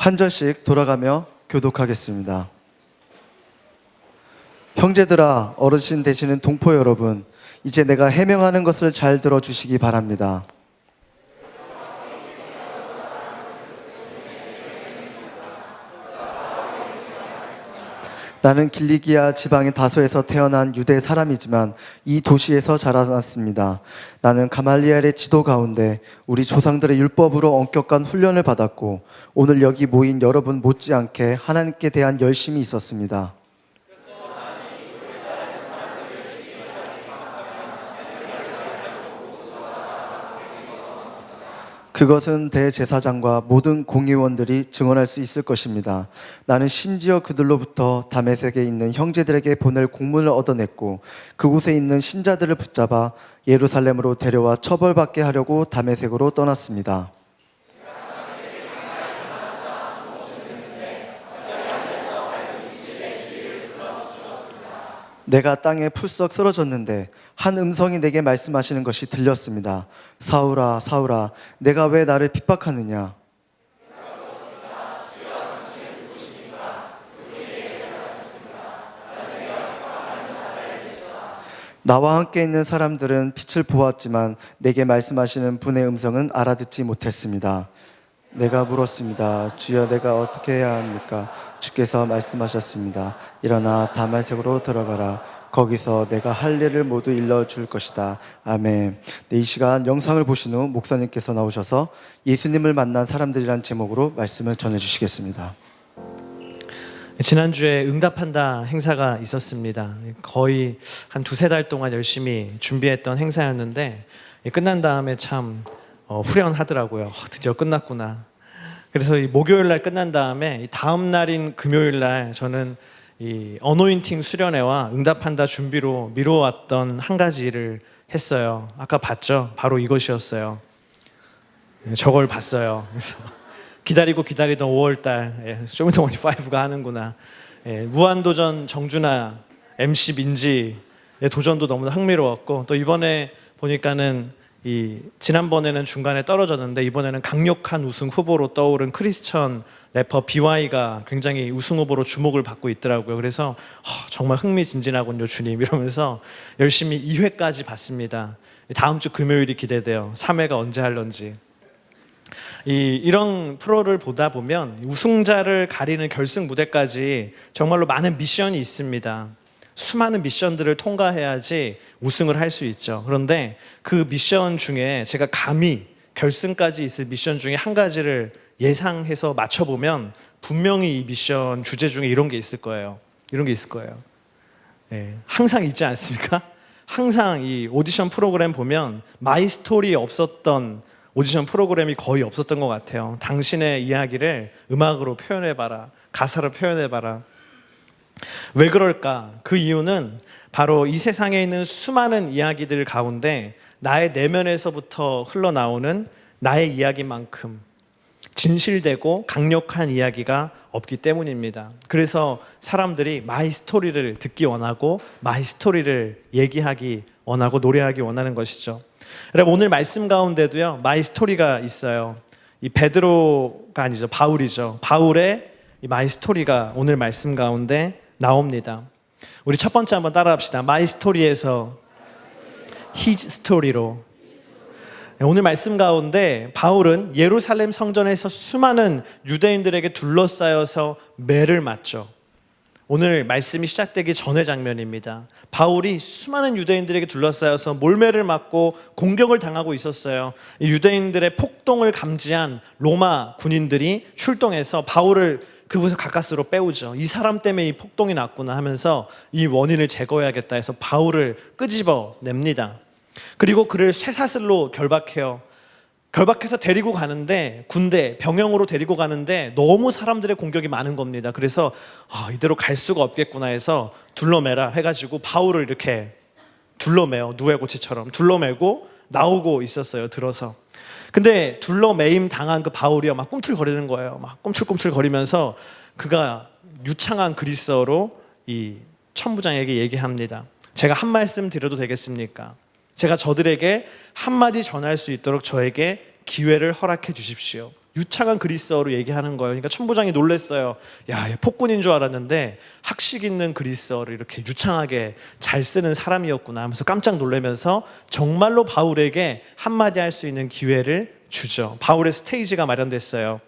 한 절씩 돌아가며 교독하겠습니다. 형제들아, 어르신 되시는 동포 여러분, 이제 내가 해명하는 것을 잘 들어주시기 바랍니다. 나는 길리기아 지방의 다소에서 태어난 유대 사람이지만 이 도시에서 자라났습니다. 나는 가말리엘의 지도 가운데 우리 조상들의 율법으로 엄격한 훈련을 받았고 오늘 여기 모인 여러분 못지않게 하나님께 대한 열심이 있었습니다. 그것은 대제사장과 모든 공의원들이 증언할 수 있을 것입니다. 나는 심지어 그들로부터 다메섹에 있는 형제들에게 보낼 공문을 얻어냈고 그곳에 있는 신자들을 붙잡아 예루살렘으로 데려와 처벌받게 하려고 다메섹으로 떠났습니다. 내가 땅에 풀썩 쓰러졌는데 한 음성이 내게 말씀하시는 것이 들렸습니다. 사울아, 사울아, 내가 왜 나를 핍박하느냐? 나와 함께 있는 사람들은 빛을 보았지만 내게 말씀하시는 분의 음성은 알아듣지 못했습니다. 내가 물었습니다. 주여, 내가 어떻게 해야 합니까? 주께서 말씀하셨습니다. 일어나 다메섹으로 들어가라. 거기서 내가 할 일을 모두 일러줄 것이다. 아멘. 네, 이 시간 영상을 보신 후 목사님께서 나오셔서 예수님을 만난 사람들이란 제목으로 말씀을 전해주시겠습니다. 지난주에 응답한다 행사가 있었습니다. 거의 한 두세 달 동안 열심히 준비했던 행사였는데 끝난 다음에 참 후련하더라고요. 드디어 끝났구나. 그래서 이 목요일 날 끝난 다음에 다음 날인 금요일 날 저는 이 어노인팅 수련회와 응답한다 준비로 미뤄왔던 한 가지 일을 했어요. 아까 봤죠? 바로 이것이었어요. 저걸 봤어요. 그래서 기다리고 기다리던 5월 달 쇼미더머니 5가 하는구나. 무한도전 정준하, MC 민지의 도전도 너무나 흥미로웠고 또 이번에 보니까는 지난번에는 중간에 떨어졌는데 이번에는 강력한 우승 후보로 떠오른 크리스천 래퍼 BY가 굉장히 우승 후보로 주목을 받고 있더라고요. 그래서 정말 흥미진진하군요 주님 이러면서 열심히 2회까지 봤습니다. 다음 주 금요일이 기대돼요. 3회가 언제 할런지. 이런 프로를 보다 보면 우승자를 가리는 결승 무대까지 정말로 많은 미션이 있습니다. 수많은 미션들을 통과해야지 우승을 할 수 있죠. 그런데 그 미션 중에 제가 감히 결승까지 있을 미션 중에 한 가지를 예상해서 맞춰보면 분명히 이 미션 주제 중에 이런 게 있을 거예요. 이런 게 있을 거예요. 항상 있지 않습니까? 항상 이 오디션 프로그램 보면 마이 스토리 없었던 오디션 프로그램이 거의 없었던 것 같아요. 당신의 이야기를 음악으로 표현해봐라. 가사로 표현해봐라. 왜 그럴까? 그 이유는 바로 이 세상에 있는 수많은 이야기들 가운데 나의 내면에서부터 흘러나오는 나의 이야기만큼 진실되고 강력한 이야기가 없기 때문입니다. 그래서 사람들이 마이 스토리를 듣기 원하고 마이 스토리를 얘기하기 원하고 노래하기 원하는 것이죠. 여러분 오늘 말씀 가운데도요 마이 스토리가 있어요. 이 베드로가 아니죠, 바울이죠. 바울의 이 마이 스토리가 오늘 말씀 가운데 나옵니다. 우리 첫 번째 한번 따라합시다. 마이 스토리에서 히즈 스토리로. 오늘 말씀 가운데 바울은 예루살렘 성전에서 수많은 유대인들에게 둘러싸여서 매를 맞죠. 오늘 말씀이 시작되기 전의 장면입니다. 바울이 수많은 유대인들에게 둘러싸여서 몰매를 맞고 공격을 당하고 있었어요. 유대인들의 폭동을 감지한 로마 군인들이 출동해서 바울을 그곳에 가까스로 빼오죠. 이 사람 때문에 이 폭동이 났구나 하면서 이 원인을 제거해야겠다 해서 바울을 끄집어 냅니다. 그리고 그를 쇠사슬로 결박해서 데리고 가는데 군대, 병영으로 데리고 가는데 너무 사람들의 공격이 많은 겁니다. 그래서 이대로 갈 수가 없겠구나 해서 둘러매라 해가지고 바울을 이렇게 둘러매요. 누에고치처럼 둘러매고 나오고 있었어요. 들어서. 근데 둘러매임 당한 그 바울이요 막 꿈틀거리는 거예요. 막 꿈틀꿈틀거리면서 그가 유창한 그리스어로 이 천부장에게 얘기합니다. 제가 한 말씀 드려도 되겠습니까? 제가 저들에게 한마디 전할 수 있도록 저에게 기회를 허락해 주십시오. 유창한 그리스어로 얘기하는 거예요. 그러니까 천부장이 놀랐어요. 야, 얘 폭군인 줄 알았는데 학식 있는 그리스어를 이렇게 유창하게 잘 쓰는 사람이었구나 하면서 깜짝 놀라면서 정말로 바울에게 한마디 할 수 있는 기회를 주죠. 바울의 스테이지가 마련됐어요.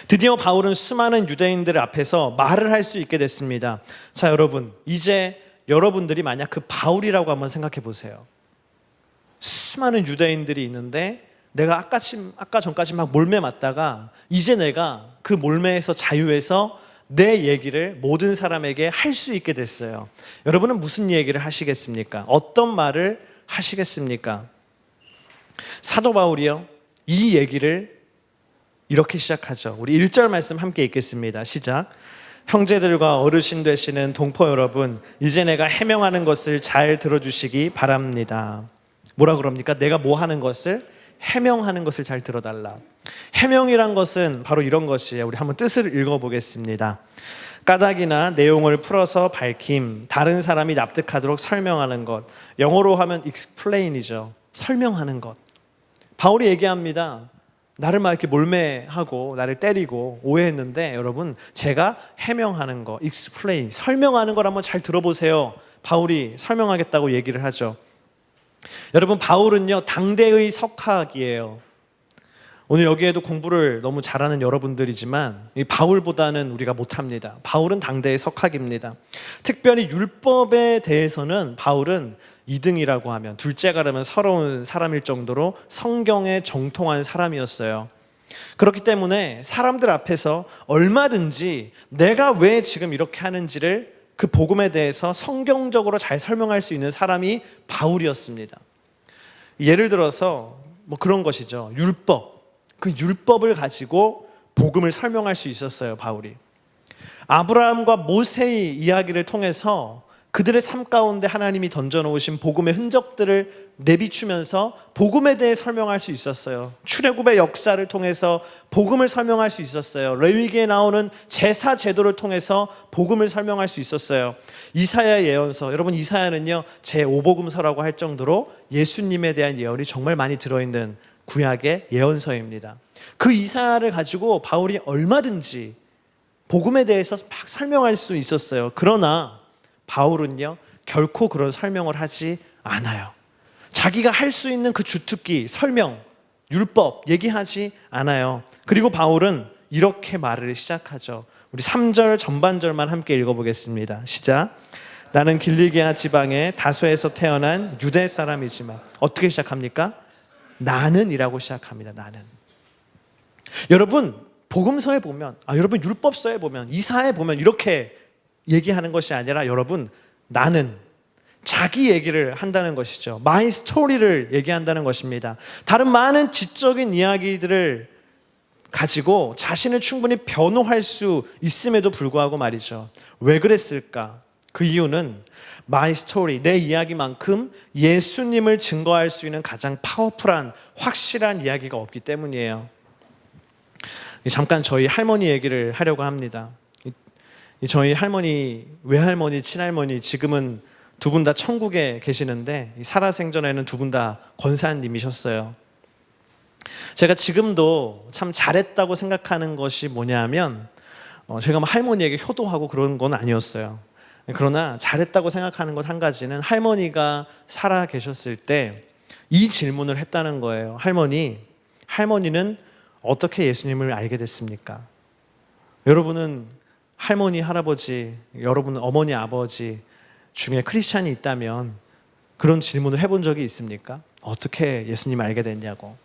드디어 바울은 수많은 유대인들 앞에서 말을 할 수 있게 됐습니다. 자, 여러분, 이제 여러분들이 만약 그 바울이라고 한번 생각해 보세요. 수많은 유대인들이 있는데 내가 아까 전까지 막 몰매 맞다가 이제 내가 그 몰매에서 자유해서 내 얘기를 모든 사람에게 할 수 있게 됐어요. 여러분은 무슨 얘기를 하시겠습니까? 어떤 말을 하시겠습니까? 사도 바울이요, 이 얘기를 이렇게 시작하죠. 우리 1절 말씀 함께 읽겠습니다. 시작. 형제들과 어르신 되시는 동포 여러분, 이제 내가 해명하는 것을 잘 들어주시기 바랍니다. 뭐라 그럽니까? 내가 뭐 하는 것을? 해명하는 것을 잘 들어달라. 해명이란 것은 바로 이런 것이에요. 우리 한번 뜻을 읽어보겠습니다. 까닭이나 내용을 풀어서 밝힘, 다른 사람이 납득하도록 설명하는 것. 영어로 하면 explain이죠. 설명하는 것. 바울이 얘기합니다. 나를 막 이렇게 몰매하고 나를 때리고 오해했는데 여러분, 제가 해명하는 거, explain, 설명하는 걸 한번 잘 들어보세요. 바울이 설명하겠다고 얘기를 하죠. 여러분, 바울은요, 당대의 석학이에요. 오늘 여기에도 공부를 너무 잘하는 여러분들이지만 이 바울보다는 우리가 못합니다. 바울은 당대의 석학입니다. 특별히 율법에 대해서는 바울은 2등이라고 하면, 둘째가 라면 서러운 사람일 정도로 성경에 정통한 사람이었어요. 그렇기 때문에 사람들 앞에서 얼마든지 내가 왜 지금 이렇게 하는지를, 그 복음에 대해서 성경적으로 잘 설명할 수 있는 사람이 바울이었습니다. 예를 들어서 뭐 그런 것이죠. 율법. 그 율법을 가지고 복음을 설명할 수 있었어요, 바울이. 아브라함과 모세의 이야기를 통해서 그들의 삶 가운데 하나님이 던져놓으신 복음의 흔적들을 내비추면서 복음에 대해 설명할 수 있었어요. 출애굽의 역사를 통해서 복음을 설명할 수 있었어요. 레위기에 나오는 제사 제도를 통해서 복음을 설명할 수 있었어요. 이사야 예언서, 여러분, 이사야는요 제5복음서라고 할 정도로 예수님에 대한 예언이 정말 많이 들어있는 구약의 예언서입니다. 그 이사야를 가지고 바울이 얼마든지 복음에 대해서 막 설명할 수 있었어요. 그러나 바울은요 결코 그런 설명을 하지 않아요. 자기가 할 수 있는 그 주특기, 설명, 율법 얘기하지 않아요. 그리고 바울은 이렇게 말을 시작하죠. 우리 3절 전반절만 함께 읽어보겠습니다. 시작. 나는 길리기아 지방의 다소에서 태어난 유대 사람이지만, 어떻게 시작합니까? 나는 이라고 시작합니다. 나는. 여러분, 복음서에 보면, 여러분 율법서에 보면, 이사에 보면 이렇게 얘기하는 것이 아니라, 여러분, 나는, 자기 얘기를 한다는 것이죠. My story를 얘기한다는 것입니다. 다른 많은 지적인 이야기들을 가지고 자신을 충분히 변호할 수 있음에도 불구하고 말이죠. 왜 그랬을까? 그 이유는 My story, 내 이야기만큼 예수님을 증거할 수 있는 가장 파워풀한, 확실한 이야기가 없기 때문이에요. 잠깐 저희 할머니 얘기를 하려고 합니다. 저희 할머니, 외할머니, 친할머니, 지금은 두 분 다 천국에 계시는데 살아생전에는 두 분 다 권사님이셨어요. 제가 지금도 참 잘했다고 생각하는 것이 뭐냐면, 제가 할머니에게 효도하고 그런 건 아니었어요. 그러나 잘했다고 생각하는 것 한 가지는, 할머니가 살아 계셨을 때 이 질문을 했다는 거예요. 할머니는 어떻게 예수님을 알게 됐습니까? 여러분은 할머니, 할아버지, 여러분은 어머니, 아버지 중에 크리스찬이 있다면 그런 질문을 해본 적이 있습니까? 어떻게 예수님을 알게 됐냐고.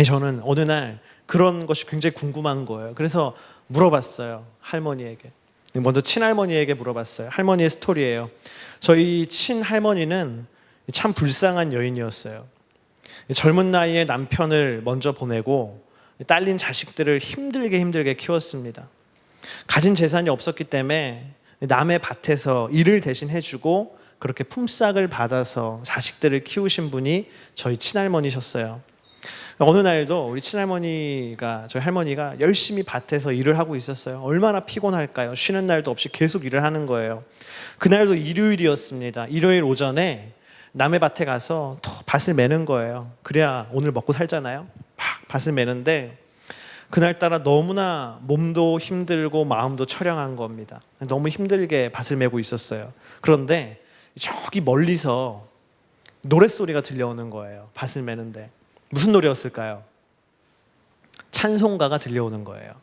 저는 어느 날 그런 것이 굉장히 궁금한 거예요. 그래서 물어봤어요, 할머니에게. 먼저 친할머니에게 물어봤어요. 할머니의 스토리예요. 저희 친할머니는 참 불쌍한 여인이었어요. 젊은 나이에 남편을 먼저 보내고 딸린 자식들을 힘들게 키웠습니다. 가진 재산이 없었기 때문에 남의 밭에서 일을 대신 해주고 그렇게 품삯을 받아서 자식들을 키우신 분이 저희 친할머니셨어요. 어느 날도 우리 친할머니가, 저희 할머니가 열심히 밭에서 일을 하고 있었어요. 얼마나 피곤할까요? 쉬는 날도 없이 계속 일을 하는 거예요. 그날도 일요일이었습니다. 일요일 오전에 남의 밭에 가서 또 밭을 매는 거예요. 그래야 오늘 먹고 살잖아요. 막 밭을 매는데 그날따라 너무나 몸도 힘들고 마음도 처량한 겁니다. 너무 힘들게 밭을 메고 있었어요. 그런데 저기 멀리서 노랫소리가 들려오는 거예요. 밭을 매는데. 무슨 노래였을까요? 찬송가가 들려오는 거예요.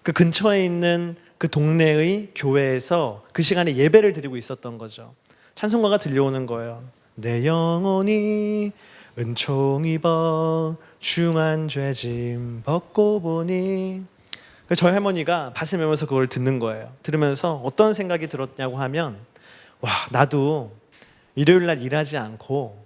그 근처에 있는 그 동네의 교회에서 그 시간에 예배를 드리고 있었던 거죠. 찬송가가 들려오는 거예요. 내 영혼이 은총 입어 중한 죄짐 벗고 보니. 저희 할머니가 밭을 메면서 그걸 듣는 거예요. 들으면서 어떤 생각이 들었냐고 하면, 와, 나도 일요일 날 일하지 않고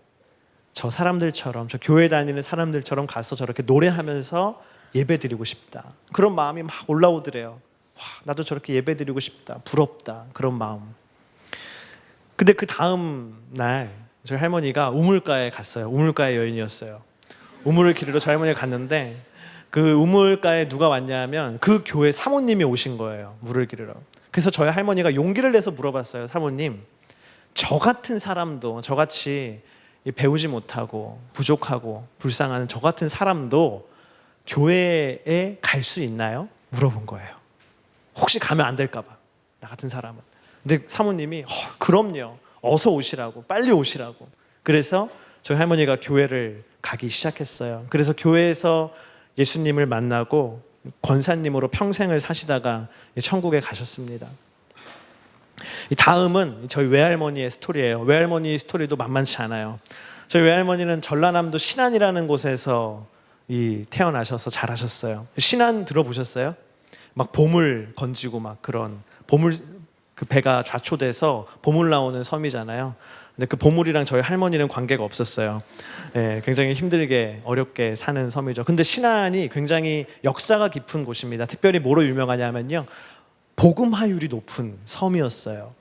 저 사람들처럼, 저 교회 다니는 사람들처럼 가서 저렇게 노래하면서 예배 드리고 싶다. 그런 마음이 막 올라오더래요. 와, 나도 저렇게 예배 드리고 싶다. 부럽다. 그런 마음. 근데 그 다음 날 저희 할머니가 우물가에 갔어요. 우물가의 여인이었어요. 우물을 기르러 저희 할머니가 갔는데 그 우물가에 누가 왔냐면 그 교회 사모님이 오신 거예요. 물을 기르러. 그래서 저희 할머니가 용기를 내서 물어봤어요. 사모님, 저 같은 사람도, 저같이 배우지 못하고 부족하고 불쌍한 저 같은 사람도 교회에 갈 수 있나요? 물어본 거예요. 혹시 가면 안 될까 봐, 나 같은 사람은. 근데 사모님이 그럼요, 어서 오시라고, 빨리 오시라고. 그래서 저희 할머니가 교회를 가기 시작했어요. 그래서 교회에서 예수님을 만나고 권사님으로 평생을 사시다가 천국에 가셨습니다. 이 다음은 저희 외할머니의 스토리예요. 외할머니 스토리도 만만치 않아요. 저희 외할머니는 전라남도 신안이라는 곳에서 태어나셔서 자라셨어요. 신안 들어보셨어요? 막 보물 건지고 막 그런 보물, 그 배가 좌초돼서 보물 나오는 섬이잖아요. 근데 그 보물이랑 저희 할머니는 관계가 없었어요. 네, 굉장히 힘들게 어렵게 사는 섬이죠. 근데 신안이 굉장히 역사가 깊은 곳입니다. 특별히 뭐로 유명하냐면요, 복음화율이 높은 섬이었어요.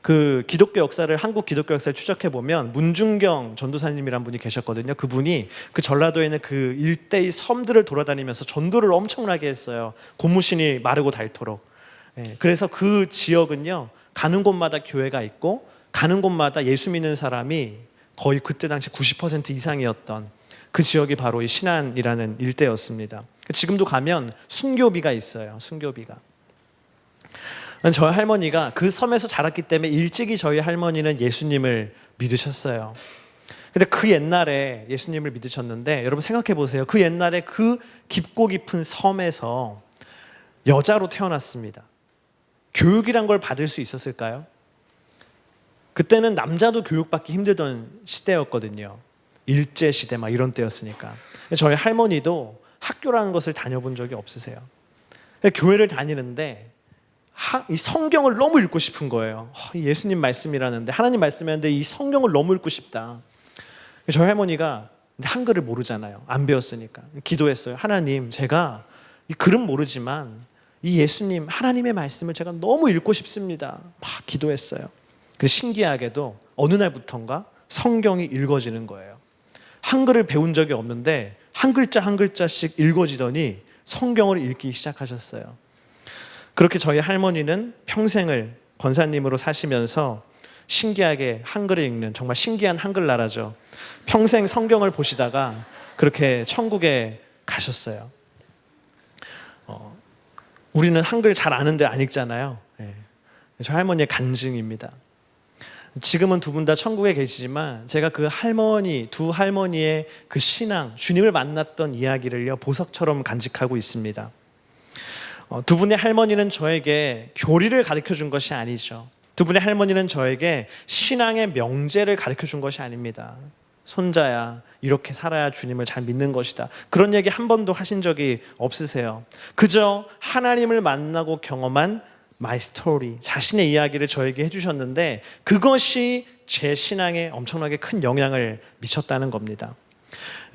그 기독교 역사를, 한국 기독교 역사를 추적해 보면 문중경 전도사님이란 분이 계셨거든요. 그분이 그 전라도에 있는 그 일대의 섬들을 돌아다니면서 전도를 엄청나게 했어요. 고무신이 마르고 닳도록. 그래서 그 지역은요, 가는 곳마다 교회가 있고 가는 곳마다 예수 믿는 사람이 거의 그때 당시 90% 이상이었던 그 지역이 바로 이 신안이라는 일대였습니다. 지금도 가면 순교비가 있어요. 순교비가. 저희 할머니가 그 섬에서 자랐기 때문에 일찍이 저희 할머니는 예수님을 믿으셨어요. 근데 그 옛날에 예수님을 믿으셨는데, 여러분 생각해 보세요. 그 옛날에 그 깊고 깊은 섬에서 여자로 태어났습니다. 교육이란 걸 받을 수 있었을까요? 그때는 남자도 교육받기 힘들던 시대였거든요. 일제시대 막 이런 때였으니까. 저희 할머니도 학교라는 것을 다녀본 적이 없으세요. 교회를 다니는데 이 성경을 너무 읽고 싶은 거예요. 예수님 말씀이라는데, 하나님 말씀이라는데 이 성경을 너무 읽고 싶다. 저희 할머니가 한글을 모르잖아요. 안 배웠으니까. 기도했어요. 하나님, 제가 이 글은 모르지만 이 예수님, 하나님의 말씀을 제가 너무 읽고 싶습니다. 막 기도했어요. 그래서 신기하게도 어느 날부턴가 성경이 읽어지는 거예요. 한글을 배운 적이 없는데 한 글자 한 글자씩 읽어지더니 성경을 읽기 시작하셨어요. 그렇게 저희 할머니는 평생을 권사님으로 사시면서 신기하게 한글을 읽는, 정말 신기한 한글나라죠. 평생 성경을 보시다가 그렇게 천국에 가셨어요. 우리는 한글 잘 아는데 안 읽잖아요. 저희 할머니의 간증입니다. 지금은 두 분 다 천국에 계시지만 제가 그 할머니, 두 할머니의 그 신앙, 주님을 만났던 이야기를요, 보석처럼 간직하고 있습니다. 두 분의 할머니는 저에게 교리를 가르쳐 준 것이 아니죠. 두 분의 할머니는 저에게 신앙의 명제를 가르쳐 준 것이 아닙니다. 손자야, 이렇게 살아야 주님을 잘 믿는 것이다. 그런 얘기 한 번도 하신 적이 없으세요. 그저 하나님을 만나고 경험한 my story, 자신의 이야기를 저에게 해주셨는데 그것이 제 신앙에 엄청나게 큰 영향을 미쳤다는 겁니다.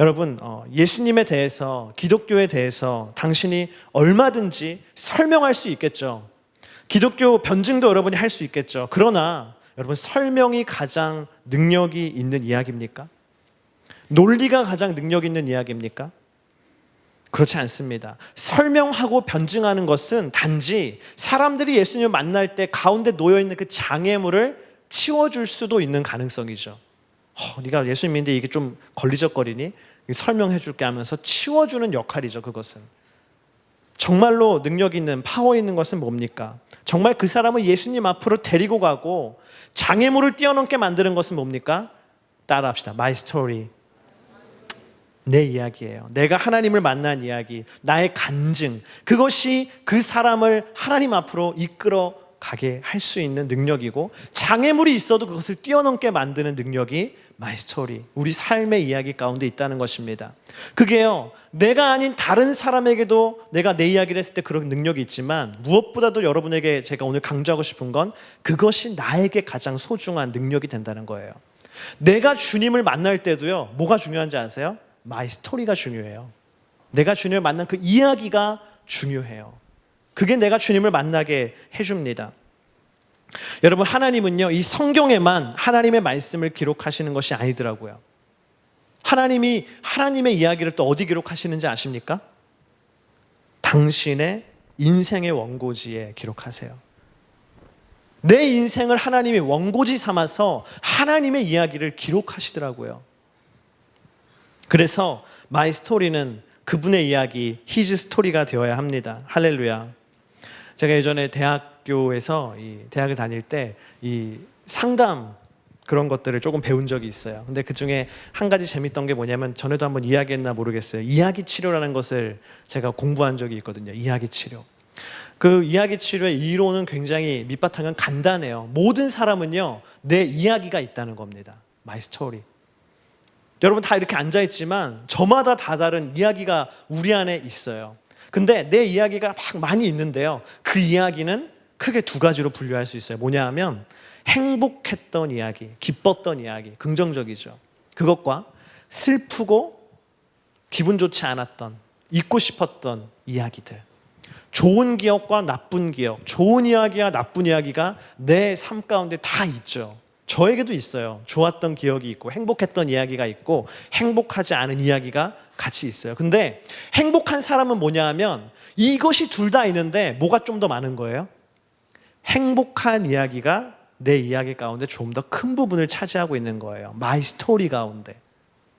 여러분, 예수님에 대해서, 기독교에 대해서 당신이 얼마든지 설명할 수 있겠죠. 기독교 변증도 여러분이 할 수 있겠죠. 그러나 여러분, 설명이 가장 능력이 있는 이야기입니까? 논리가 가장 능력 있는 이야기입니까? 그렇지 않습니다. 설명하고 변증하는 것은 단지 사람들이 예수님을 만날 때 가운데 놓여있는 그 장애물을 치워줄 수도 있는 가능성이죠. 네가 예수님 믿는데 이게 좀 걸리적거리니? 설명해 줄게 하면서 치워주는 역할이죠. 그것은 정말로 능력 있는 파워 있는 것은 뭡니까? 정말 그 사람을 예수님 앞으로 데리고 가고 장애물을 뛰어넘게 만드는 것은 뭡니까? 따라합시다. My story. 내 이야기예요. 내가 하나님을 만난 이야기, 나의 간증, 그것이 그 사람을 하나님 앞으로 이끌어 가게 할 수 있는 능력이고, 장애물이 있어도 그것을 뛰어넘게 만드는 능력이 My story, 우리 삶의 이야기 가운데 있다는 것입니다. 그게요, 내가 아닌 다른 사람에게도 내가 내 이야기를 했을 때 그런 능력이 있지만, 무엇보다도 여러분에게 제가 오늘 강조하고 싶은 건 그것이 나에게 가장 소중한 능력이 된다는 거예요. 내가 주님을 만날 때도요, 뭐가 중요한지 아세요? My story가 중요해요. 내가 주님을 만난 그 이야기가 중요해요. 그게 내가 주님을 만나게 해줍니다. 여러분, 하나님은요, 이 성경에만 하나님의 말씀을 기록하시는 것이 아니더라고요. 하나님이 하나님의 이야기를 또 어디 기록하시는지 아십니까? 당신의 인생의 원고지에 기록하세요. 내 인생을 하나님이 원고지 삼아서 하나님의 이야기를 기록하시더라고요. 그래서 My Story는 그분의 이야기, His Story가 되어야 합니다. 할렐루야. 제가 예전에 대학교에서 대학을 다닐 때 이 상담 그런 것들을 조금 배운 적이 있어요. 근데 그 중에 한 가지 재밌던 게 뭐냐면, 전에도 한번 이야기했나 모르겠어요. 이야기 치료라는 것을 제가 공부한 적이 있거든요. 이야기 치료. 그 이야기 치료의 이론은 굉장히 밑바탕은 간단해요. 모든 사람은요, 내 이야기가 있다는 겁니다. My story. 여러분 다 이렇게 앉아있지만 저마다 다 다른 이야기가 우리 안에 있어요. 근데 내 이야기가 막 많이 있는데요, 그 이야기는 크게 두 가지로 분류할 수 있어요. 뭐냐 하면 행복했던 이야기, 기뻤던 이야기, 긍정적이죠. 그것과 슬프고 기분 좋지 않았던, 잊고 싶었던 이야기들. 좋은 기억과 나쁜 기억, 좋은 이야기와 나쁜 이야기가 내 삶 가운데 다 있죠. 저에게도 있어요. 좋았던 기억이 있고 행복했던 이야기가 있고 행복하지 않은 이야기가 같이 있어요. 근데 행복한 사람은 뭐냐 하면 이것이 둘 다 있는데 뭐가 좀 더 많은 거예요? 행복한 이야기가 내 이야기 가운데 좀 더 큰 부분을 차지하고 있는 거예요. My story 가운데.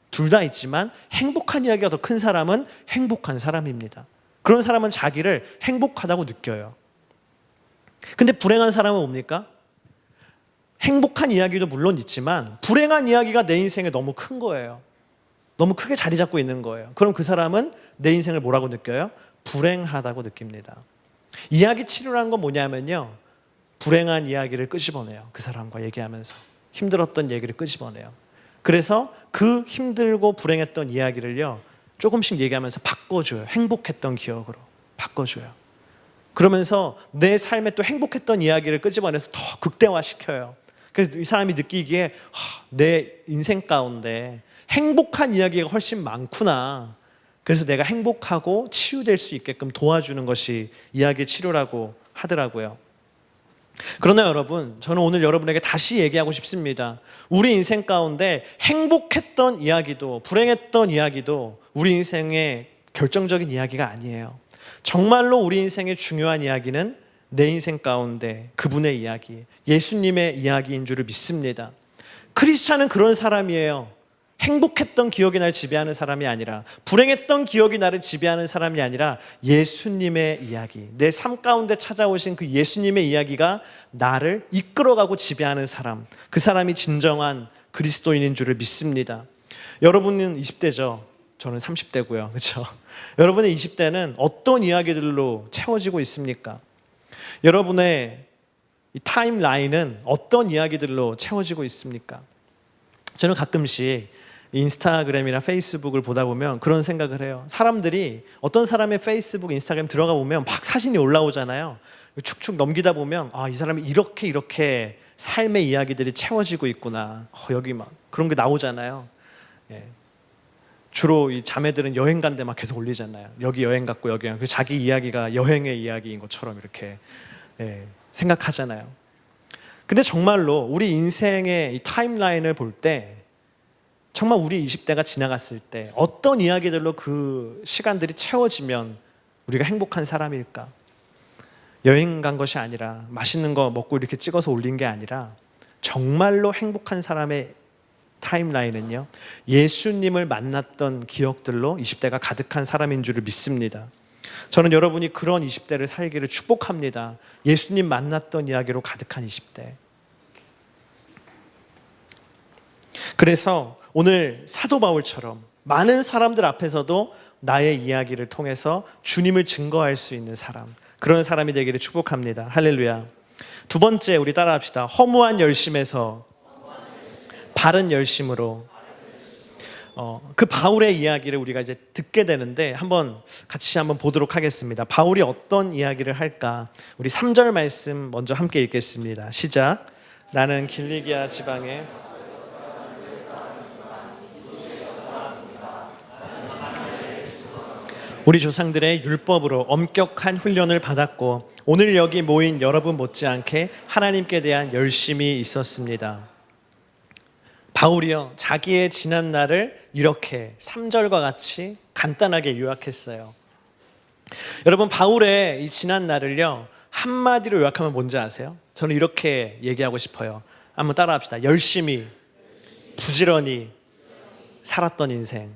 둘 다 있지만 행복한 이야기가 더 큰 사람은 행복한 사람입니다. 그런 사람은 자기를 행복하다고 느껴요. 근데 불행한 사람은 뭡니까? 행복한 이야기도 물론 있지만 불행한 이야기가 내 인생에 너무 큰 거예요. 너무 크게 자리 잡고 있는 거예요. 그럼 그 사람은 내 인생을 뭐라고 느껴요? 불행하다고 느낍니다. 이야기 치료라는 건 뭐냐면요, 불행한 이야기를 끄집어내요. 그 사람과 얘기하면서 힘들었던 얘기를 끄집어내요. 그래서 그 힘들고 불행했던 이야기를요, 조금씩 얘기하면서 바꿔줘요. 행복했던 기억으로 바꿔줘요. 그러면서 내 삶에 또 행복했던 이야기를 끄집어내서 더 극대화시켜요. 그래서 이 사람이 느끼기에 내 인생 가운데 행복한 이야기가 훨씬 많구나. 그래서 내가 행복하고 치유될 수 있게끔 도와주는 것이 이야기 치료라고 하더라고요. 그러나 여러분, 저는 오늘 여러분에게 다시 얘기하고 싶습니다. 우리 인생 가운데 행복했던 이야기도 불행했던 이야기도 우리 인생의 결정적인 이야기가 아니에요. 정말로 우리 인생의 중요한 이야기는 내 인생 가운데 그분의 이야기, 예수님의 이야기인 줄을 믿습니다. 크리스찬은 그런 사람이에요. 행복했던 기억이 날 지배하는 사람이 아니라, 불행했던 기억이 나를 지배하는 사람이 아니라 예수님의 이야기, 내 삶 가운데 찾아오신 그 예수님의 이야기가 나를 이끌어가고 지배하는 사람, 그 사람이 진정한 그리스도인인 줄을 믿습니다. 여러분은 20대죠. 저는 30대고요. 그렇죠? 여러분의 20대는 어떤 이야기들로 채워지고 있습니까? 여러분의 이 타임라인은 어떤 이야기들로 채워지고 있습니까? 저는 가끔씩 인스타그램이나 페이스북을 보다 보면 그런 생각을 해요. 사람들이 어떤 사람의 페이스북, 인스타그램 들어가 보면 막 사진이 올라오잖아요. 축축 넘기다 보면 이 사람이 이렇게 삶의 이야기들이 채워지고 있구나. 여기 막 그런 게 나오잖아요. 예. 주로 이 자매들은 여행 간 데 막 계속 올리잖아요. 여기 여행 갔고 여기 자기 이야기가 여행의 이야기인 것처럼 이렇게 생각하잖아요. 근데 정말로 우리 인생의 이 타임라인을 볼 때 정말 우리 20대가 지나갔을 때 어떤 이야기들로 그 시간들이 채워지면 우리가 행복한 사람일까? 여행 간 것이 아니라 맛있는 거 먹고 이렇게 찍어서 올린 게 아니라 정말로 행복한 사람의 타임라인은요, 예수님을 만났던 기억들로 20대가 가득한 사람인 줄을 믿습니다. 저는 여러분이 그런 20대를 살기를 축복합니다. 예수님 만났던 이야기로 가득한 20대. 그래서 오늘 사도 바울처럼 많은 사람들 앞에서도 나의 이야기를 통해서 주님을 증거할 수 있는 사람, 그런 사람이 되기를 축복합니다. 할렐루야. 두 번째, 우리 따라합시다. 허무한 열심에서 바른 열심으로. 그 바울의 이야기를 우리가 이제 듣게 되는데 같이 한번 보도록 하겠습니다. 바울이 어떤 이야기를 할까? 우리 3절 말씀 먼저 함께 읽겠습니다. 시작. 나는 길리기아 지방에 우리 조상들의 율법으로 엄격한 훈련을 받았고 오늘 여기 모인 여러분 못지않게 하나님께 대한 열심이 있었습니다. 바울이요, 자기의 지난 날을 이렇게 3절과 같이 간단하게 요약했어요. 여러분, 바울의 이 지난 날을요, 한마디로 요약하면 뭔지 아세요? 저는 이렇게 얘기하고 싶어요. 한번 따라합시다. 열심히, 부지런히 살았던 인생.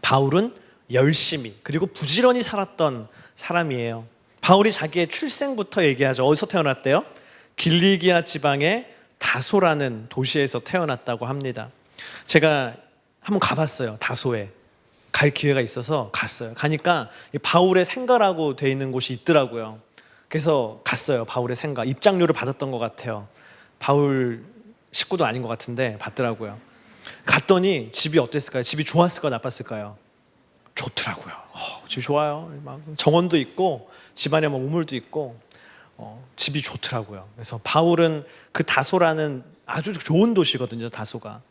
바울은 열심히 그리고 부지런히 살았던 사람이에요. 바울이 자기의 출생부터 얘기하죠. 어디서 태어났대요? 길리기아 지방의 다소라는 도시에서 태어났다고 합니다. 제가 한번 가봤어요. 다소에 갈 기회가 있어서 갔어요. 가니까 바울의 생가라고 돼 있는 곳이 있더라고요. 그래서 갔어요. 바울의 생가. 입장료를 받았던 것 같아요. 바울 식구도 아닌 것 같은데 받더라고요. 갔더니 집이 어땠을까요? 집이 좋았을까요? 나빴을까요? 좋더라고요. 집이 좋아요. 막 정원도 있고 집안에 뭐 우물도 있고 집이 좋더라고요. 그래서 바울은 그 다소라는 아주 좋은 도시거든요. 다소가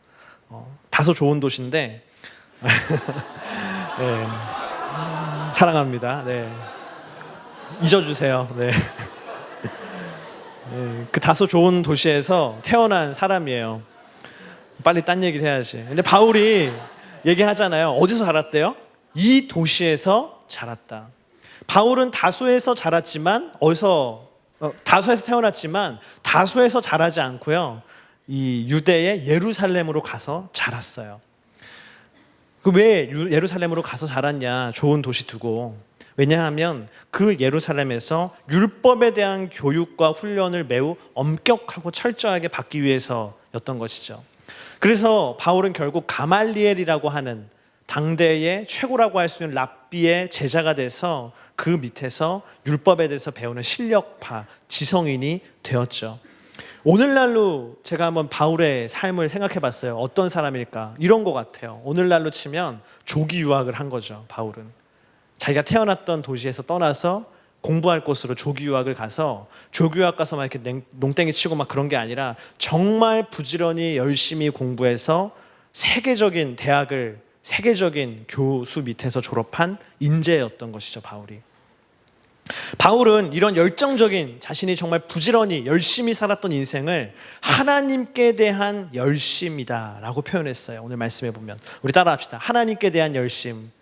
다소 좋은 도시인데 네. 사랑합니다. 네. 잊어주세요. 네. 네. 그 다소 좋은 도시에서 태어난 사람이에요. 빨리 딴 얘기를 해야지. 근데 바울이 얘기하잖아요. 어디서 자랐대요? 이 도시에서 자랐다. 바울은 다소에서 자랐지만 다소에서 태어났지만 다소에서 자라지 않고요. 이 유대의 예루살렘으로 가서 자랐어요. 그 왜 예루살렘으로 가서 자랐냐? 좋은 도시 두고. 왜냐하면 그 예루살렘에서 율법에 대한 교육과 훈련을 매우 엄격하고 철저하게 받기 위해서였던 것이죠. 그래서 바울은 결국 가말리엘이라고 하는 당대의 최고라고 할 수 있는 랍비의 제자가 돼서 그 밑에서 율법에 대해서 배우는 실력파, 지성인이 되었죠. 오늘날로 제가 한번 바울의 삶을 생각해 봤어요. 어떤 사람일까? 이런 것 같아요. 오늘날로 치면 조기 유학을 한 거죠. 바울은 자기가 태어났던 도시에서 떠나서 공부할 곳으로 조기 유학을 가서 조기 유학 가서 막 이렇게 농땡이 치고 막 그런 게 아니라 정말 부지런히 열심히 공부해서 세계적인 대학을 세계적인 교수 밑에서 졸업한 인재였던 것이죠. 바울은 이런 열정적인 자신이 정말 부지런히 열심히 살았던 인생을 하나님께 대한 열심이다라고 표현했어요. 오늘 말씀해 보면 우리 따라합시다. 하나님께 대한 열심.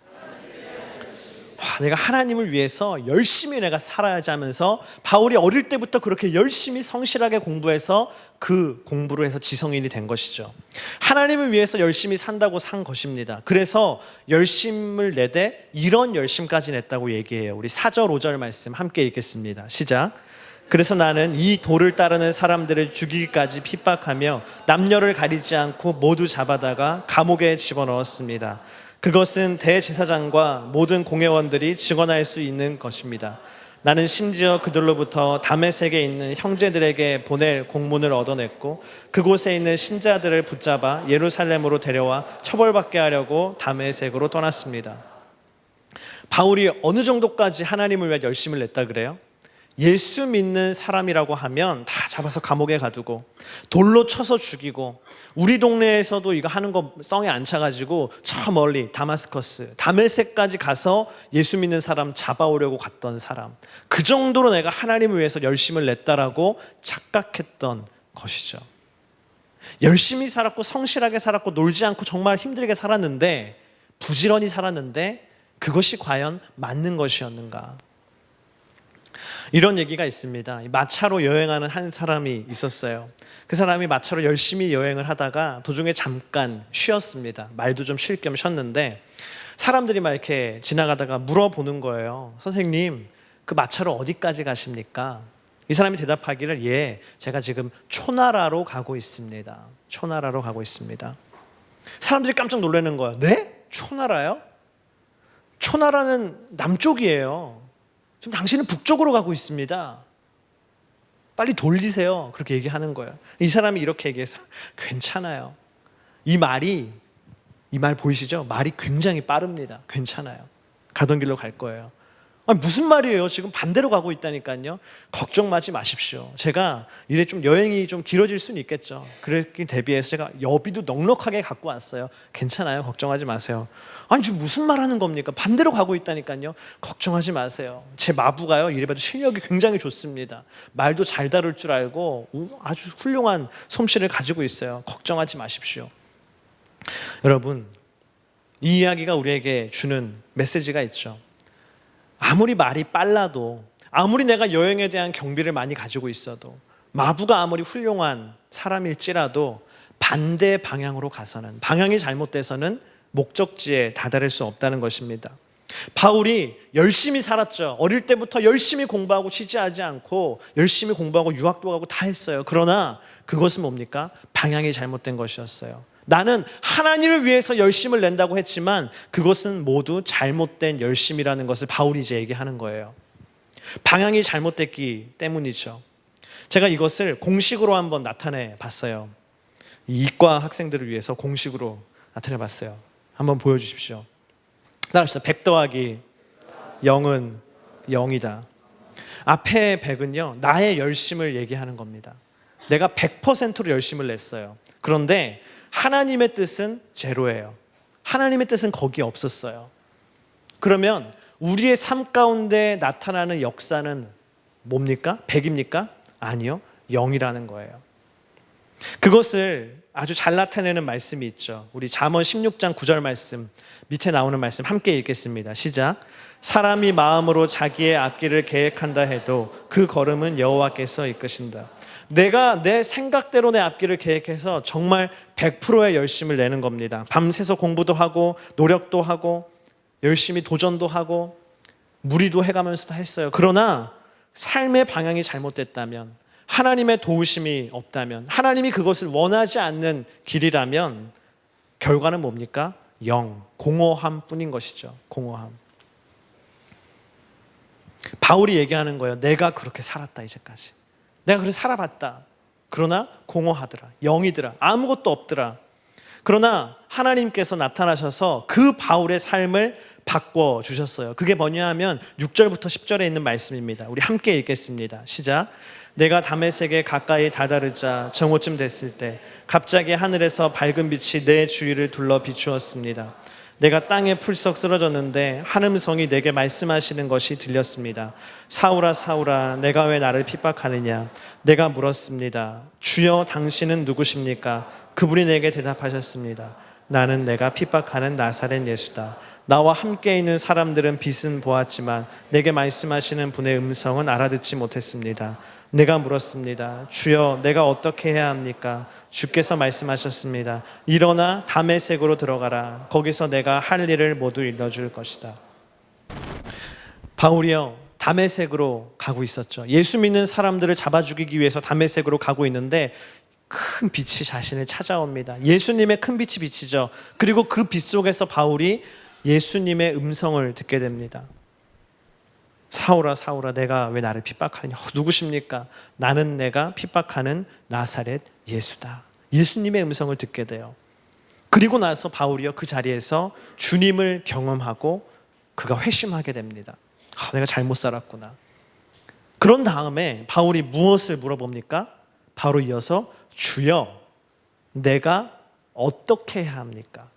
내가 하나님을 위해서 열심히 내가 살아야지 하면서 바울이 어릴 때부터 그렇게 열심히 성실하게 공부해서 그 공부로 해서 지성인이 된 것이죠. 하나님을 위해서 열심히 산다고 산 것입니다. 그래서 열심을 내되 이런 열심까지 냈다고 얘기해요. 우리 4절 5절 말씀 함께 읽겠습니다. 시작. 그래서 나는 이 도를 따르는 사람들을 죽이기까지 핍박하며 남녀를 가리지 않고 모두 잡아다가 감옥에 집어넣었습니다. 그것은 대제사장과 모든 공회원들이 증언할 수 있는 것입니다. 나는 심지어 그들로부터 다메섹에 있는 형제들에게 보낼 공문을 얻어냈고 그곳에 있는 신자들을 붙잡아 예루살렘으로 데려와 처벌받게 하려고 다메섹으로 떠났습니다. 바울이 어느 정도까지 하나님을 위해 열심을 냈다 그래요? 예수 믿는 사람이라고 하면 다 잡아서 감옥에 가두고 돌로 쳐서 죽이고 우리 동네에서도 이거 하는 거 썽에 안 차가지고 저 멀리 다마스커스, 다메섹까지 가서 예수 믿는 사람 잡아오려고 갔던 사람, 그 정도로 내가 하나님을 위해서 열심을 냈다라고 착각했던 것이죠. 열심히 살았고 성실하게 살았고 놀지 않고 정말 힘들게 살았는데 부지런히 살았는데 그것이 과연 맞는 것이었는가? 이런 얘기가 있습니다. 마차로 여행하는 한 사람이 있었어요. 그 사람이 마차로 열심히 여행을 하다가 도중에 잠깐 쉬었습니다. 말도 좀 쉴 겸 쉬었는데 사람들이 막 이렇게 지나가다가 물어보는 거예요. 선생님, 그 마차로 어디까지 가십니까? 이 사람이 대답하기를, 예, 제가 지금 초나라로 가고 있습니다. 초나라로 가고 있습니다. 사람들이 깜짝 놀라는 거예요. 네? 초나라요? 초나라는 남쪽이에요. 지금 당신은 북쪽으로 가고 있습니다. 빨리 돌리세요. 그렇게 얘기하는 거예요. 이 사람이 이렇게 얘기해서 괜찮아요. 이 말 보이시죠? 말이 굉장히 빠릅니다. 괜찮아요. 가던 길로 갈 거예요. 아니, 무슨 말이에요? 지금 반대로 가고 있다니까요. 걱정하지 마십시오. 제가 이래 좀 여행이 좀 길어질 수는 있겠죠. 그랬기 대비해서 제가 여비도 넉넉하게 갖고 왔어요. 괜찮아요. 걱정하지 마세요. 아니, 지금 무슨 말 하는 겁니까? 반대로 가고 있다니까요. 걱정하지 마세요. 제 마부가요, 이래봐도 실력이 굉장히 좋습니다. 말도 잘 다룰 줄 알고 아주 훌륭한 솜씨를 가지고 있어요. 걱정하지 마십시오. 여러분, 이 이야기가 우리에게 주는 메시지가 있죠. 아무리 말이 빨라도, 아무리 내가 여행에 대한 경비를 많이 가지고 있어도, 마부가 아무리 훌륭한 사람일지라도 반대 방향으로 가서는, 방향이 잘못돼서는 목적지에 다다를 수 없다는 것입니다. 바울이 열심히 살았죠. 어릴 때부터 열심히 공부하고 취재하지 않고 열심히 공부하고 유학도 가고 다 했어요. 그러나 그것은 뭡니까? 방향이 잘못된 것이었어요. 나는 하나님을 위해서 열심을 낸다고 했지만 그것은 모두 잘못된 열심이라는 것을 바울이 이제 얘기하는 거예요. 방향이 잘못됐기 때문이죠. 제가 이것을 공식으로 한번 나타내 봤어요. 이과 학생들을 위해서 공식으로 나타내 봤어요. 한번 보여주십시오. 따라합시다. 100 더하기 0은 0이다. 앞에 100은요, 나의 열심을 얘기하는 겁니다. 내가 100%로 열심을 냈어요. 그런데 하나님의 뜻은 제로예요. 하나님의 뜻은 거기에 없었어요. 그러면 우리의 삶 가운데 나타나는 역사는 뭡니까? 100입니까? 아니요. 0이라는 거예요. 그것을 아주 잘 나타내는 말씀이 있죠. 우리 잠언 16장 9절 말씀, 밑에 나오는 말씀 함께 읽겠습니다. 시작. 사람이 마음으로 자기의 앞길을 계획한다 해도 그 걸음은 여호와께서 이끄신다. 내가 내 생각대로 내 앞길을 계획해서 정말 100%의 열심을 내는 겁니다. 밤새서 공부도 하고 노력도 하고 열심히 도전도 하고 무리도 해가면서 다 했어요. 그러나 삶의 방향이 잘못됐다면, 하나님의 도우심이 없다면, 하나님이 그것을 원하지 않는 길이라면 결과는 뭡니까? 0, 공허함 뿐인 것이죠. 공허함. 바울이 얘기하는 거예요. 내가 그렇게 살았다 이제까지. 내가 그렇게 살아봤다. 그러나 공허하더라. 0이더라. 아무것도 없더라. 그러나 하나님께서 나타나셔서 그 바울의 삶을 바꿔주셨어요. 그게 뭐냐 하면 6절부터 10절에 있는 말씀입니다. 우리 함께 읽겠습니다. 시작. 내가 다메섹에 가까이 다다르자 정오쯤 됐을 때 갑자기 하늘에서 밝은 빛이 내 주위를 둘러 비추었습니다. 내가 땅에 풀썩 쓰러졌는데 한 음성이 내게 말씀하시는 것이 들렸습니다. 사울아 사울아 내가 왜 나를 핍박하느냐. 내가 물었습니다. 주여 당신은 누구십니까? 그분이 내게 대답하셨습니다. 나는 내가 핍박하는 나사렛 예수다. 나와 함께 있는 사람들은 빛은 보았지만 내게 말씀하시는 분의 음성은 알아듣지 못했습니다. 내가 물었습니다. 주여 내가 어떻게 해야 합니까? 주께서 말씀하셨습니다. 일어나 다메섹으로 들어가라. 거기서 내가 할 일을 모두 일러줄 것이다. 바울이요, 다메섹으로 가고 있었죠. 예수 믿는 사람들을 잡아 죽이기 위해서 다메섹으로 가고 있는데 큰 빛이 자신을 찾아옵니다. 예수님의 큰 빛이 비치죠. 그리고 그 빛 속에서 바울이 예수님의 음성을 듣게 됩니다. 사울아 사울아 내가 왜 나를 핍박하느냐. 누구십니까? 나는 내가 핍박하는 나사렛 예수다. 예수님의 음성을 듣게 돼요. 그리고 나서 바울이요 그 자리에서 주님을 경험하고 그가 회심하게 됩니다. 내가 잘못 살았구나. 그런 다음에 바울이 무엇을 물어봅니까? 바로 이어서 주여 내가 어떻게 해야 합니까?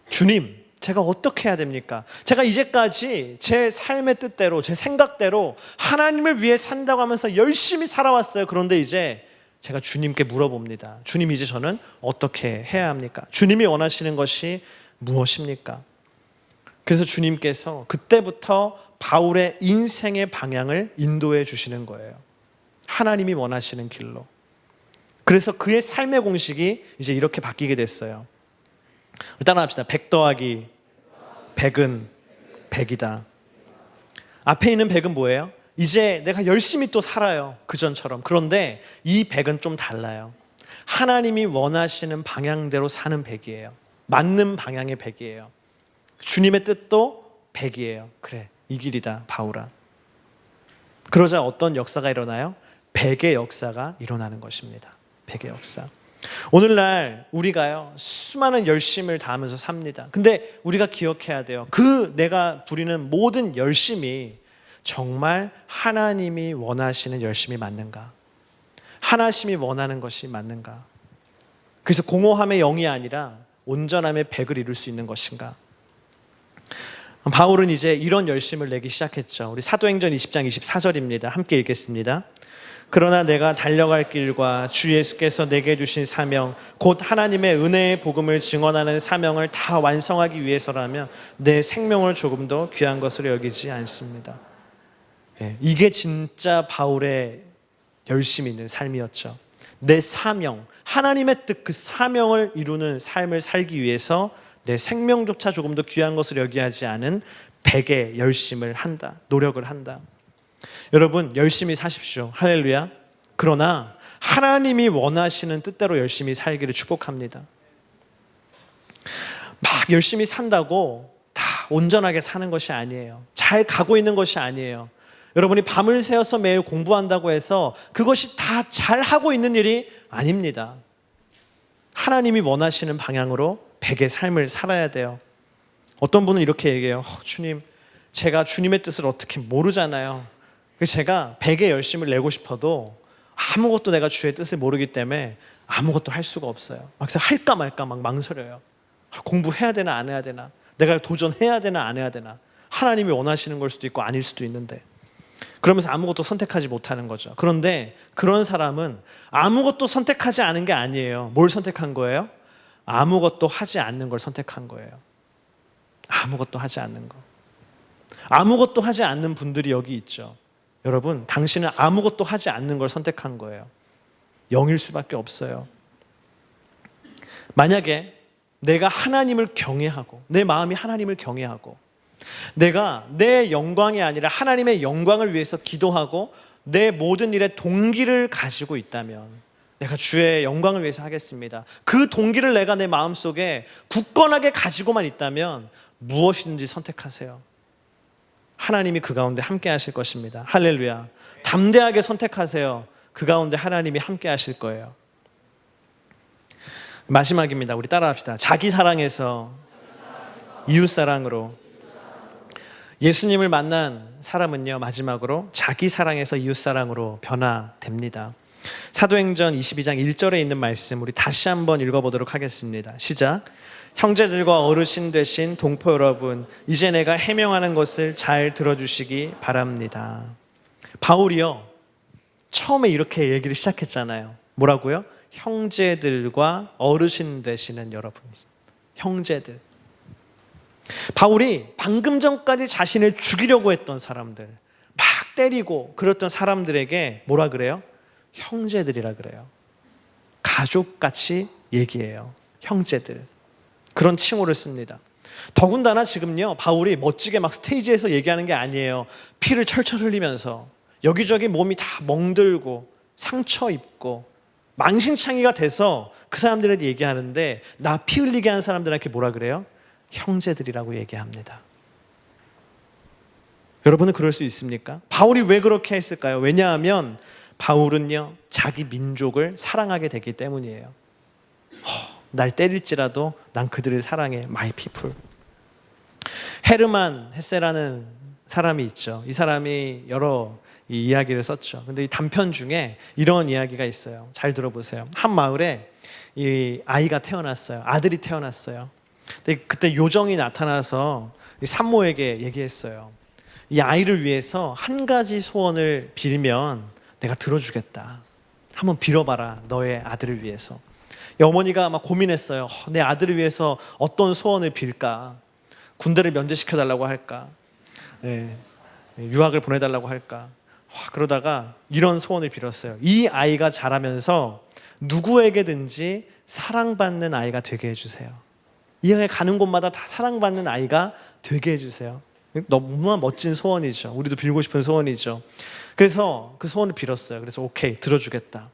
주님 제가 어떻게 해야 됩니까? 제가 이제까지 제 삶의 뜻대로 제 생각대로 하나님을 위해 산다고 하면서 열심히 살아왔어요. 그런데 이제 제가 주님께 물어봅니다. 주님 이제 저는 어떻게 해야 합니까? 주님이 원하시는 것이 무엇입니까? 그래서 주님께서 그때부터 바울의 인생의 방향을 인도해 주시는 거예요. 하나님이 원하시는 길로. 그래서 그의 삶의 공식이 이제 이렇게 바뀌게 됐어요. 따라합시다. 100 더하기 100은 100이다. 앞에 있는 100은 뭐예요? 이제 내가 열심히 또 살아요. 그전처럼. 그런데 이 100은 좀 달라요. 하나님이 원하시는 방향대로 사는 100이에요. 맞는 방향의 100이에요. 주님의 뜻도 100이에요. 그래, 이 길이다, 바울아. 그러자 어떤 역사가 일어나요? 100의 역사가 일어나는 것입니다. 100의 역사. 오늘날 우리가요, 수많은 열심을 다하면서 삽니다. 근데 우리가 기억해야 돼요. 그 내가 부리는 모든 열심이 정말 하나님이 원하시는 열심이 맞는가? 하나님이 원하는 것이 맞는가? 그래서 공허함의 0이 아니라 온전함의 100을 이룰 수 있는 것인가? 바울은 이제 이런 열심을 내기 시작했죠. 우리 사도행전 20장 24절입니다. 함께 읽겠습니다. 그러나 내가 달려갈 길과 주 예수께서 내게 주신 사명, 곧 하나님의 은혜의 복음을 증언하는 사명을 다 완성하기 위해서라면 내 생명을 조금도 귀한 것으로 여기지 않습니다. 이게 진짜 바울의 열심히 있는 삶이었죠. 내 사명, 하나님의 뜻, 그 사명을 이루는 삶을 살기 위해서 내 생명조차 조금 더 귀한 것을 여기하지 않은 100의 열심을 한다, 노력을 한다. 여러분, 열심히 사십시오. 할렐루야. 그러나 하나님이 원하시는 뜻대로 열심히 살기를 축복합니다. 막 열심히 산다고 다 온전하게 사는 것이 아니에요. 잘 가고 있는 것이 아니에요. 여러분이 밤을 새워서 매일 공부한다고 해서 그것이 다 잘하고 있는 일이 아닙니다. 하나님이 원하시는 방향으로 100의 삶을 살아야 돼요. 어떤 분은 이렇게 얘기해요. 주님, 제가 주님의 뜻을 어떻게 모르잖아요. 그래서 제가 100의 열심을 내고 싶어도 아무것도 내가 주의 뜻을 모르기 때문에 아무것도 할 수가 없어요. 그래서 할까 말까 막 망설여요. 공부해야 되나 안 해야 되나, 내가 도전해야 되나 안 해야 되나. 하나님이 원하시는 걸 수도 있고 아닐 수도 있는데, 그러면서 아무것도 선택하지 못하는 거죠. 그런데 그런 사람은 아무것도 선택하지 않은 게 아니에요. 뭘 선택한 거예요? 아무것도 하지 않는 걸 선택한 거예요. 아무것도 하지 않는 거. 아무것도 하지 않는 분들이 여기 있죠. 여러분, 당신은 아무것도 하지 않는 걸 선택한 거예요. 0일 수밖에 없어요. 만약에 내가 하나님을 경외하고, 내 마음이 하나님을 경외하고, 내가 내 영광이 아니라 하나님의 영광을 위해서 기도하고 내 모든 일에 동기를 가지고 있다면, 내가 주의 영광을 위해서 하겠습니다, 그 동기를 내가 내 마음속에 굳건하게 가지고만 있다면 무엇이든지 선택하세요. 하나님이 그 가운데 함께 하실 것입니다. 할렐루야. 담대하게 선택하세요. 그 가운데 하나님이 함께 하실 거예요. 마지막입니다. 우리 따라합시다. 자기 사랑에서 이웃 사랑으로. 예수님을 만난 사람은요, 마지막으로 자기 사랑에서 이웃 사랑으로 변화됩니다. 사도행전 22장 1절에 있는 말씀 우리 다시 한번 읽어보도록 하겠습니다. 시작. 형제들과 어르신 되신 동포 여러분, 이제 내가 해명하는 것을 잘 들어주시기 바랍니다. 바울이요, 처음에 이렇게 얘기를 시작했잖아요. 뭐라고요? 형제들과 어르신 되시는 여러분. 형제들. 바울이 방금 전까지 자신을 죽이려고 했던 사람들, 막 때리고 그랬던 사람들에게 뭐라 그래요? 형제들이라 그래요. 가족같이 얘기해요. 형제들. 그런 칭호를 씁니다. 더군다나 지금요, 바울이 멋지게 막 스테이지에서 얘기하는 게 아니에요. 피를 철철 흘리면서 여기저기 몸이 다 멍들고 상처 입고 망신창이가 돼서 그 사람들한테 얘기하는데, 나 피 흘리게 한 사람들한테 뭐라 그래요? 형제들이라고 얘기합니다. 여러분은 그럴 수 있습니까? 바울이 왜 그렇게 했을까요? 왜냐하면 바울은요, 자기 민족을 사랑하게 됐기 때문이에요. 날 때릴지라도 난 그들을 사랑해. My people. 헤르만 헤세라는 사람이 있죠. 이 사람이 여러 이야기를 썼죠. 근데 이 단편 중에 이런 이야기가 있어요. 잘 들어보세요. 한 마을에 이 아이가 태어났어요. 아들이 태어났어요. 근데 그때 요정이 나타나서 산모에게 얘기했어요. 이 아이를 위해서 한 가지 소원을 빌면 내가 들어주겠다. 한번 빌어봐라, 너의 아들을 위해서. 이 어머니가 막 고민했어요. 내 아들을 위해서 어떤 소원을 빌까? 군대를 면제시켜달라고 할까? 네, 유학을 보내달라고 할까? 그러다가 이런 소원을 빌었어요. 이 아이가 자라면서 누구에게든지 사랑받는 아이가 되게 해주세요. 이 아이가 가는 곳마다 다 사랑받는 아이가 되게 해주세요. 너무나 멋진 소원이죠. 우리도 빌고 싶은 소원이죠. 그래서 그 소원을 빌었어요. 그래서 오케이, 들어주겠다.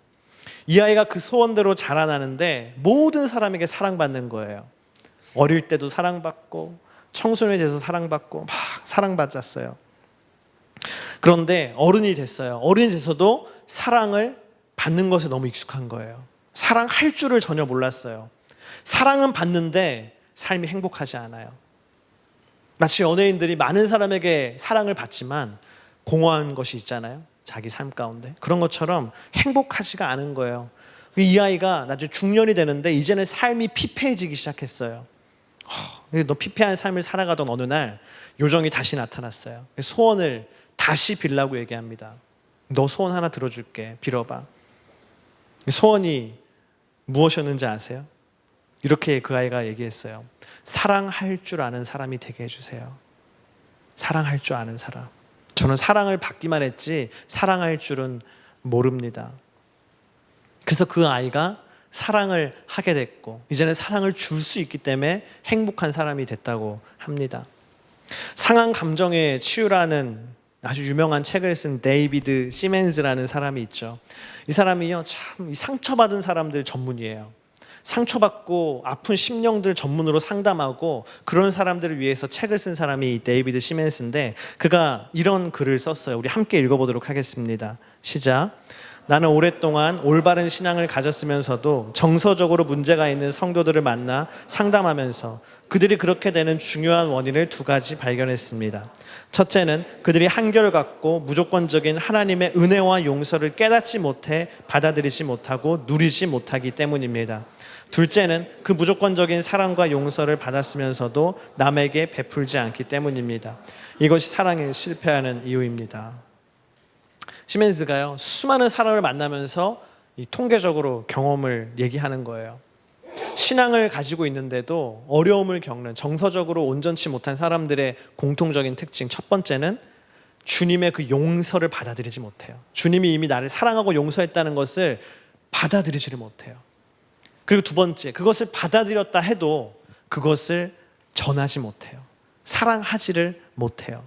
이 아이가 그 소원대로 자라나는데 모든 사람에게 사랑받는 거예요. 어릴 때도 사랑받고 청소년이 돼서 사랑받고 막 사랑받았어요. 그런데 어른이 됐어요. 어른이 돼서도 사랑을 받는 것에 너무 익숙한 거예요. 사랑할 줄을 전혀 몰랐어요. 사랑은 받는데 삶이 행복하지 않아요. 마치 연예인들이 많은 사람에게 사랑을 받지만 공허한 것이 있잖아요. 자기 삶 가운데. 그런 것처럼 행복하지가 않은 거예요. 이 아이가 나중에 중년이 되는데 이제는 삶이 피폐해지기 시작했어요. 너 피폐한 삶을 살아가던 어느 날 요정이 다시 나타났어요. 소원을 다시 빌라고 얘기합니다. 너 소원 하나 들어줄게. 빌어봐. 소원이 무엇이었는지 아세요? 이렇게 그 아이가 얘기했어요. 사랑할 줄 아는 사람이 되게 해주세요. 사랑할 줄 아는 사람. 저는 사랑을 받기만 했지 사랑할 줄은 모릅니다. 그래서 그 아이가 사랑을 하게 됐고 이제는 사랑을 줄 수 있기 때문에 행복한 사람이 됐다고 합니다. 상한 감정의 치유라는 아주 유명한 책을 쓴 데이비드 시멘즈라는 사람이 있죠. 이 사람이요, 참 상처받은 사람들 전문이에요. 상처받고 아픈 심령들 전문으로 상담하고 그런 사람들을 위해서 책을 쓴 사람이 데이비드 시멘스인데 그가 이런 글을 썼어요. 우리 함께 읽어보도록 하겠습니다. 시작. 나는 오랫동안 올바른 신앙을 가졌으면서도 정서적으로 문제가 있는 성도들을 만나 상담하면서 그들이 그렇게 되는 중요한 원인을 두 가지 발견했습니다. 첫째는 그들이 한결같고 무조건적인 하나님의 은혜와 용서를 깨닫지 못해 받아들이지 못하고 누리지 못하기 때문입니다. 둘째는 그 무조건적인 사랑과 용서를 받았으면서도 남에게 베풀지 않기 때문입니다. 이것이 사랑에 실패하는 이유입니다. 시멘스가요, 수많은 사람을 만나면서 이 통계적으로 경험을 얘기하는 거예요. 신앙을 가지고 있는데도 어려움을 겪는 정서적으로 온전치 못한 사람들의 공통적인 특징, 첫 번째는 주님의 그 용서를 받아들이지 못해요. 주님이 이미 나를 사랑하고 용서했다는 것을 받아들이지를 못해요. 그리고 두 번째, 그것을 받아들였다 해도 그것을 전하지 못해요. 사랑하지를 못해요.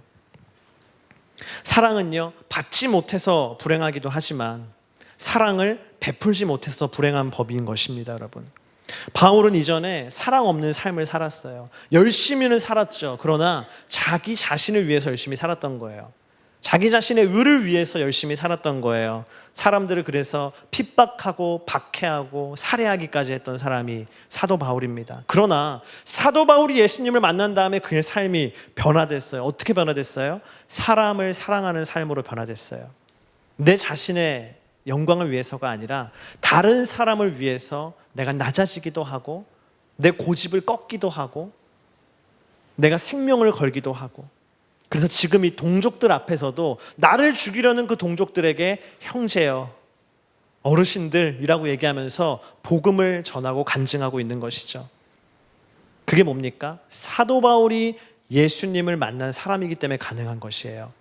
사랑은요, 받지 못해서 불행하기도 하지만 사랑을 베풀지 못해서 불행한 법인 것입니다, 여러분. 바울은 이전에 사랑 없는 삶을 살았어요. 열심히는 살았죠. 그러나 자기 자신을 위해서 열심히 살았던 거예요. 자기 자신의 의를 위해서 열심히 살았던 거예요. 사람들을 그래서 핍박하고 박해하고 살해하기까지 했던 사람이 사도 바울입니다. 그러나 사도 바울이 예수님을 만난 다음에 그의 삶이 변화됐어요. 어떻게 변화됐어요? 사람을 사랑하는 삶으로 변화됐어요. 내 자신의 영광을 위해서가 아니라 다른 사람을 위해서 내가 낮아지기도 하고 내 고집을 꺾기도 하고 내가 생명을 걸기도 하고, 그래서 지금 이 동족들 앞에서도 나를 죽이려는 그 동족들에게 형제여, 어르신들이라고 얘기하면서 복음을 전하고 간증하고 있는 것이죠. 그게 뭡니까? 사도 바울이 예수님을 만난 사람이기 때문에 가능한 것이에요.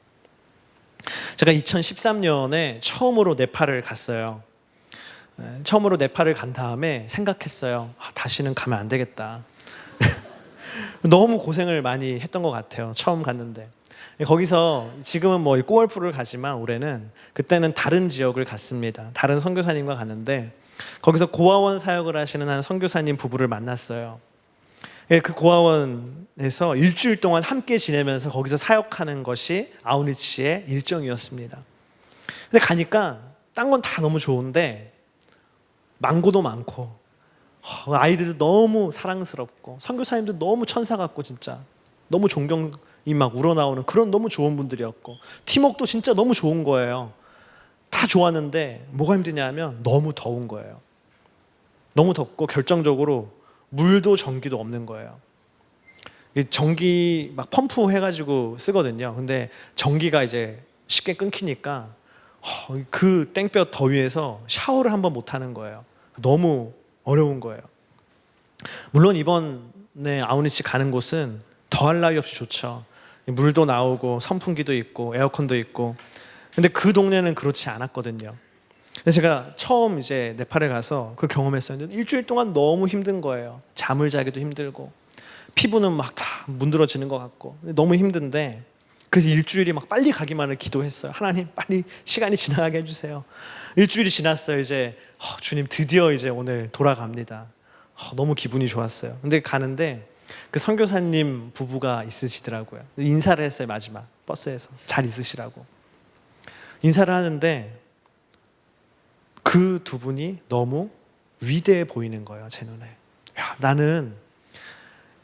제가 2013년에 처음으로 네팔을 갔어요. 처음으로 네팔을 간 다음에 생각했어요. 다시는 가면 안 되겠다. 너무 고생을 많이 했던 것 같아요. 처음 갔는데. 거기서 지금은 뭐 꼬얼프를 가지만 올해는, 그때는 다른 지역을 갔습니다. 다른 선교사님과 갔는데 거기서 고아원 사역을 하시는 한 선교사님 부부를 만났어요. 그 고아원에서 일주일 동안 함께 지내면서 거기서 사역하는 것이 아우니치의 일정이었습니다. 근데 가니까 딴 건 다 너무 좋은데 망고도 많고 아이들도 너무 사랑스럽고 선교사님도 너무 천사 같고 진짜 너무 존경이 막 우러나오는 그런 너무 좋은 분들이었고, 팀워크도 진짜 너무 좋은 거예요. 다 좋았는데 뭐가 힘드냐면 너무 더운 거예요. 너무 덥고 결정적으로 물도 전기도 없는 거예요. 전기 막 펌프 해가지고 쓰거든요. 근데 전기가 이제 쉽게 끊기니까 그 땡볕 더위에서 샤워를 한번 못 하는 거예요. 너무 어려운 거예요. 물론 이번에 아우니치 가는 곳은 더할 나위 없이 좋죠. 물도 나오고 선풍기도 있고 에어컨도 있고. 근데 그 동네는 그렇지 않았거든요. 근데 제가 처음 이제 네팔에 가서 그 경험했었는데 일주일 동안 너무 힘든 거예요. 잠을 자기도 힘들고 피부는 막 다 문드러지는 것 같고 너무 힘든데, 그래서 일주일이 막 빨리 가기만을 기도했어요. 하나님 빨리 시간이 지나가게 해주세요. 일주일이 지났어요. 이제 주님 드디어 이제 오늘 돌아갑니다. 너무 기분이 좋았어요. 근데 가는데 그 선교사님 부부가 있으시더라고요. 인사를 했어요. 마지막 버스에서 잘 있으시라고 인사를 하는데 그 두 분이 너무 위대해 보이는 거예요. 제 눈에. 야, 나는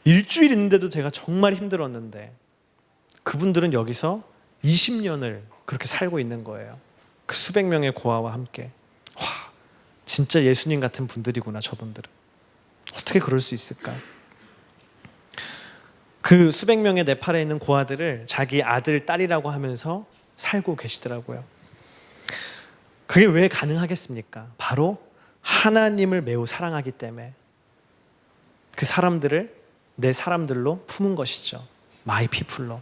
일주일 있는데도 제가 정말 힘들었는데 그분들은 여기서 20년을 그렇게 살고 있는 거예요. 그 수백 명의 고아와 함께. 와, 진짜 예수님 같은 분들이구나, 저분들은. 어떻게 그럴 수 있을까? 그 수백 명의 네팔에 있는 고아들을 자기 아들, 딸이라고 하면서 살고 계시더라고요. 그게 왜 가능하겠습니까? 바로 하나님을 매우 사랑하기 때문에 그 사람들을 내 사람들로 품은 것이죠. My people로.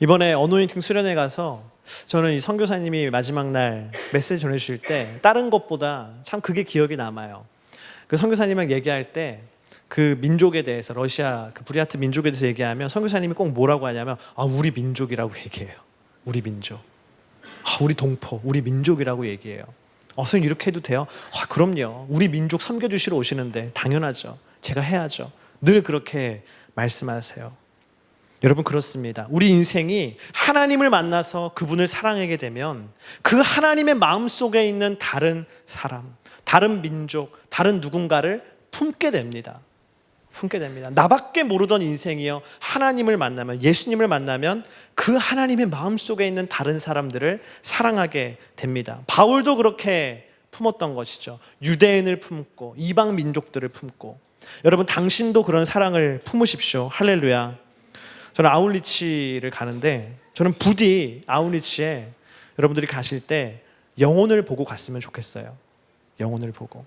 이번에 어노인팅 수련회 가서 저는 이 선교사님이 마지막 날 메시지 전해주실 때 다른 것보다 참 그게 기억이 남아요. 그 선교사님이랑 얘기할 때 그 민족에 대해서, 러시아 그 부리아트 민족에 대해서 얘기하면 선교사님이 꼭 뭐라고 하냐면 우리 민족이라고 얘기해요. 우리 민족. 우리 동포, 우리 민족이라고 얘기해요. 선생님 이렇게 해도 돼요? 그럼요. 우리 민족 섬겨주시러 오시는데 당연하죠. 제가 해야죠. 늘 그렇게 말씀하세요. 여러분 그렇습니다. 우리 인생이 하나님을 만나서 그분을 사랑하게 되면 그 하나님의 마음속에 있는 다른 사람, 다른 민족, 다른 누군가를 품게 됩니다. 품게 됩니다. 나밖에 모르던 인생이요, 하나님을 만나면, 예수님을 만나면 그 하나님의 마음속에 있는 다른 사람들을 사랑하게 됩니다. 바울도 그렇게 품었던 것이죠. 유대인을 품고 이방 민족들을 품고. 여러분 당신도 그런 사랑을 품으십시오. 할렐루야. 저는 아울리치를 가는데 저는 부디 아울리치에 여러분들이 가실 때 영혼을 보고 갔으면 좋겠어요. 영혼을 보고.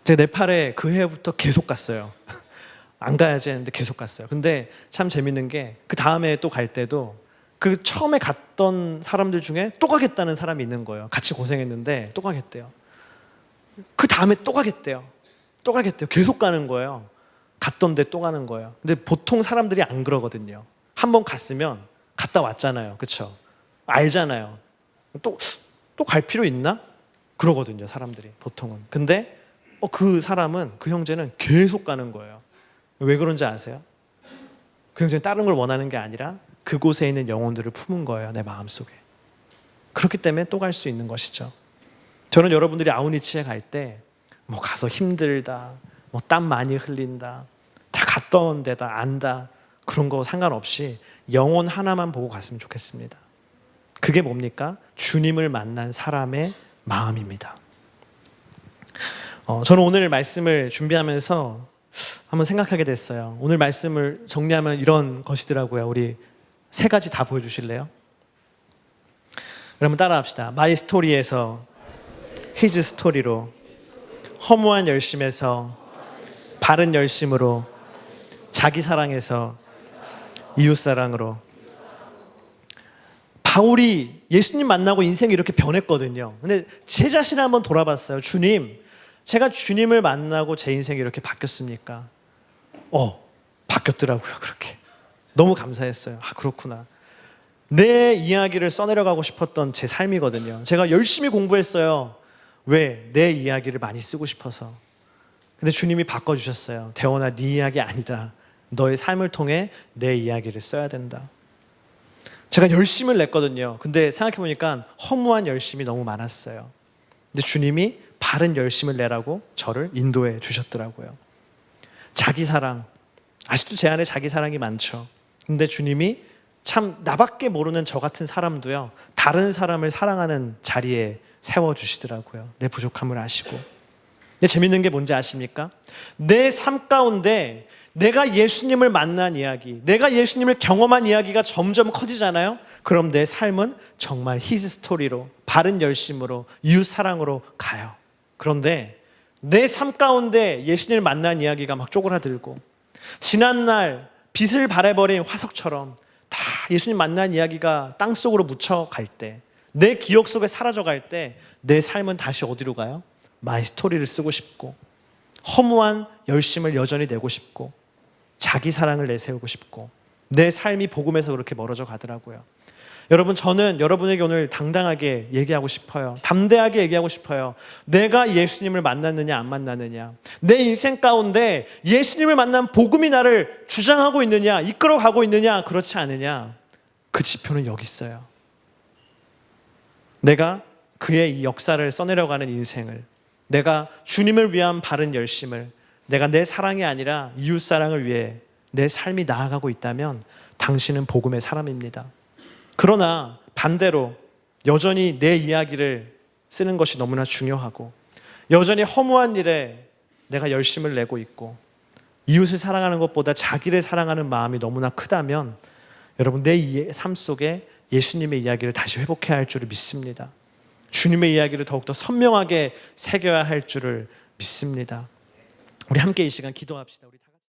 제가 네팔에 그 해부터 계속 갔어요. 안 가야지 했는데 계속 갔어요. 근데 참 재밌는 게 그 다음에 또 갈 때도 그 처음에 갔던 사람들 중에 또 가겠다는 사람이 있는 거예요. 같이 고생했는데 또 가겠대요. 그 다음에 또 가겠대요. 또 가겠대요. 계속 가는 거예요. 갔던 데 또 가는 거예요. 근데 보통 사람들이 안 그러거든요. 한 번 갔으면 갔다 왔잖아요. 그렇죠? 알잖아요. 또 갈 필요 있나? 그러거든요. 사람들이 보통은. 근데 그 사람은, 그 형제는 계속 가는 거예요. 왜 그런지 아세요? 그 형제는 다른 걸 원하는 게 아니라 그곳에 있는 영혼들을 품은 거예요. 내 마음속에. 그렇기 때문에 또 갈 수 있는 것이죠. 저는 여러분들이 아우니치에 갈 때 가서 힘들다, 땀 많이 흘린다, 다 갔던 데다 안다, 그런 거 상관없이 영혼 하나만 보고 갔으면 좋겠습니다. 그게 뭡니까? 주님을 만난 사람의 마음입니다. 저는 오늘 말씀을 준비하면서 한번 생각하게 됐어요. 오늘 말씀을 정리하면 이런 것이더라고요. 우리 세 가지 다 보여주실래요? 여러분 따라합시다. 마이 스토리에서 히즈 스토리로, 허무한 열심에서 바른 열심으로, 자기 사랑에서 이웃 사랑으로. 바울이 예수님 만나고 인생이 이렇게 변했거든요. 근데 제 자신을 한번 돌아봤어요. 주님, 제가 주님을 만나고 제 인생이 이렇게 바뀌었습니까? 바뀌었더라고요. 그렇게. 너무 감사했어요. 그렇구나. 내 이야기를 써내려가고 싶었던 제 삶이거든요. 제가 열심히 공부했어요. 왜? 내 이야기를 많이 쓰고 싶어서. 근데 주님이 바꿔주셨어요. 대원아, 네 이야기 아니다. 너의 삶을 통해 내 이야기를 써야 된다. 제가 열심을 냈거든요. 근데 생각해보니까 허무한 열심이 너무 많았어요. 근데 주님이 바른 열심을 내라고 저를 인도해 주셨더라고요. 자기 사랑. 아직도 제 안에 자기 사랑이 많죠. 근데 주님이 참 나밖에 모르는 저 같은 사람도요, 다른 사람을 사랑하는 자리에 세워주시더라고요. 내 부족함을 아시고. 근데 재밌는 게 뭔지 아십니까? 내 삶 가운데 내가 예수님을 만난 이야기, 내가 예수님을 경험한 이야기가 점점 커지잖아요. 그럼 내 삶은 정말 히즈 스토리로, 바른 열심으로, 이웃 사랑으로 가요. 그런데 내 삶 가운데 예수님을 만난 이야기가 막 쪼그라들고, 지난날 빛을 발해버린 화석처럼 다 예수님 만난 이야기가 땅속으로 묻혀갈 때, 내 기억 속에 사라져갈 때 내 삶은 다시 어디로 가요? 마이 스토리를 쓰고 싶고, 허무한 열심을 여전히 내고 싶고, 자기 사랑을 내세우고 싶고, 내 삶이 복음에서 그렇게 멀어져 가더라고요. 여러분, 저는 여러분에게 오늘 당당하게 얘기하고 싶어요. 담대하게 얘기하고 싶어요. 내가 예수님을 만났느냐 안 만났느냐, 내 인생 가운데 예수님을 만난 복음이 나를 주장하고 있느냐, 이끌어가고 있느냐, 그렇지 않느냐, 그 지표는 여기 있어요. 내가 그의 이 역사를 써내려가는 인생을, 내가 주님을 위한 바른 열심을, 내가 내 사랑이 아니라 이웃 사랑을 위해 내 삶이 나아가고 있다면 당신은 복음의 사람입니다. 그러나 반대로 여전히 내 이야기를 쓰는 것이 너무나 중요하고, 여전히 허무한 일에 내가 열심을 내고 있고, 이웃을 사랑하는 것보다 자기를 사랑하는 마음이 너무나 크다면 여러분, 내 삶 속에 예수님의 이야기를 다시 회복해야 할 줄을 믿습니다. 주님의 이야기를 더욱더 선명하게 새겨야 할 줄을 믿습니다. 우리 함께 이 시간 기도합시다.